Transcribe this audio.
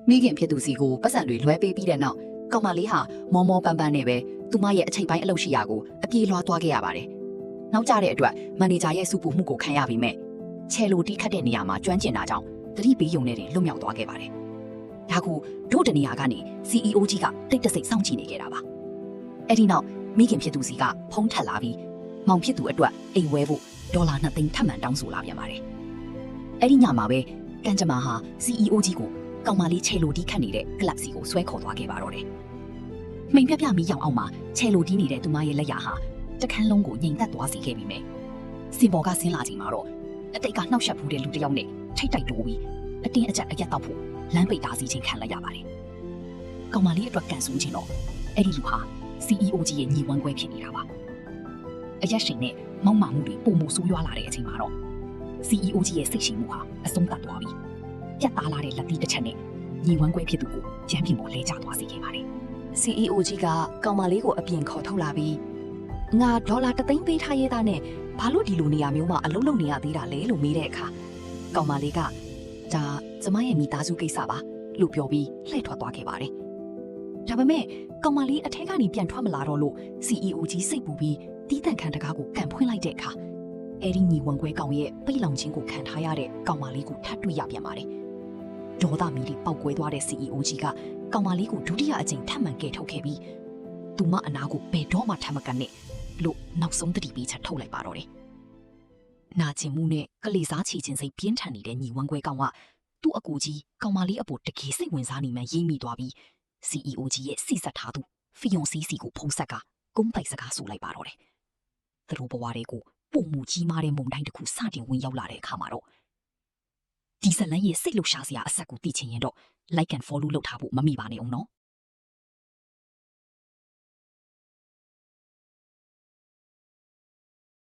မိခင်ဖြစ်သူစီကိုပတ်စံတွေလွှဲပေးပြီးတဲ့နောက်ကောင်မလေးဟာမောမောပန်းပန်းနဲ့ပဲသူမရဲ့အချိန်ပိုင်းအလုပ်ရှိရာကိုအပြေးလွှားသွားခဲ့ရပါတယ်။နောက်ကျတဲ့အတွက်မန်နေဂျာရဲ့စုပူမှုကိုခံရပြီးမဲ့ချယ်လိုတီးခတ်တဲ့နေရာမှာကျွမ်းကျင်တာကြောင့်သတိပေးယုံနဲ့တင်လွတ်မြောက်သွားခဲ့ပါတယ်။ဒါကူတို့တနေရာကနေ CEO ကြီးကတိတ်တဆိတ်စောင့်ကြည့်နေခဲ့တာပါ။အဲ့ဒီနောက်မိခင်ဖြစ်သူစီကဖုံးထက်လာပြီးမောင်ဖြစ်သူအတွက်အိမ်ဝဲဖို့ဒေါ်လာ2 သိန်းထပ်မံတောင်းဆိုလာပြန်ပါတယ်။အဲ့ဒီညမှာပဲကန်ကြမာဟာ CEO ကြီးကိုကောင်မလေးချယ်လိုတီးခတ်နေတဲ့ကလပ်စီကိုဆွဲခေါ်သွားခဲ့ပါတော့တယ်။မိန်ပြပြမီးရောင်အောင်မှာချယ်လိုတီးနေတဲ့သူမရဲ့လက်ရာဟာတခန်းလုံးကိုငြိမ်သက်သွားစေခဲ့ပြီးမြဲစင်ပေါ်ကဆင်းလာချိန်မှာတော့အတိတ်ကနှောက်ယှက်ဖူးတဲ့လူတစ်ယောက်နဲ့ထိတ်တိုက်တိုးပြီးအတင်းအကျပ်အရက်တောက်ဖို့လမ်းပိတ်တားစီခြင်းခံလိုက်ရပါတယ်။ကောင်မလေးအတွက်ကန်ဆူးခြင်းတော့အဲ့ဒီလူဟာ CEO ကြီးရဲ့ညီဝမ်းခွဲဖြစ်နေတာပါ။အရက်ရှင်နဲ့မောက်မာမှုတွေပုံမှုဆိုးရွားလာတဲ့အချိန်မှာတော့ CEO ကြီးရဲ့စိတ်ရှိမှုဟာအဆုံးသတ်သွားပြီးပြတ်သားလာတဲ့လက်သီးတစ်ချက်နဲ့ညီဝမ်းခွဲဖြစ်သူကိုကျမ်းပြင်ပေါ်လဲကျသွားစေခဲ့ပါတယ်။ CEO ကြီးကကောင်မလေးကိုအပြင်ခေါ်ထုတ်လာပြီးငါဒေါ်လာ3 သိန်းပေးထားရဲ့သားနဲ့ဘာလို့ဒီလိုနေရာမျိုးမှာအလုပ်လုပ်နေရသေးတာလဲလို့မေးတဲ့အခါကောင်မလေးကဒါကျမရဲ့မိသားစုကိစ္စပါလို့ပြောပြီးလှည့်ထွက်သွားခဲ့ပါတယ်။ဒါပေမဲ့ကောင်မလေးအထက်ကနေပြန်ထွက်မလာတော့လို့ CEO ကြီးစိတ်ပူပြီးတီးတန့်ခံတကားကိုကန်ဖွင့်လိုက်တဲ့အခါအဲ့ဒီညီဝန်ခွဲကောင်ရဲ့ပိတ်လောင်ခြင်းကိုခံထားရတဲ့ကောင်မလေးကိုထပ်တွေ့ရပြန်ပါတယ်။ဒေါသမီလေးပေါက်ကွဲသွားတဲ့ CEO ကြီးကကောင်မလေးကိုဒုတိယအကြိမ်ထပ်မံကယ်ထုတ်ခဲ့ပြီးသူမအနာကိုဘယ်တော့မှထပ်မကန်နဲ့လို့နောက်ဆုံးတတိပေးချက်ထုတ်လိုက်ပါတော့တယ်။နာကျင်မှုနဲ့ကလေးစားချီခြင်းစိတ်ပြင်းထန်နေတဲ့ညီဝမ်းခွဲကောင်ကသူ့အကူကြီးကောင်မလေးအပေါ်တကယ်စိတ်ဝင်စားနေမှရိပ်မိသွားပြီး CEO ကြီးရဲ့စီဆက်ထားသူဖီယွန်စီစီကိုဖုံးဆက်ကကုန်းပိုက်စကားဆိုလိုက်ပါတော့တယ်။သူတို့ဘဝတွေကိုပုံမှုကြီးမားတဲ့မုန်တိုင်းတစ်ခုစတင်ဝင်ရောက်လာတဲ့အခါမှာတော့ဒီဇလန်ရဲ့စိတ်လှုပ်ရှားစရာအဆက်ကိုသိချင်ရင်တော့ like and follow လုပ်ထားဖို့မမိပါနဲ့အောင်နော်။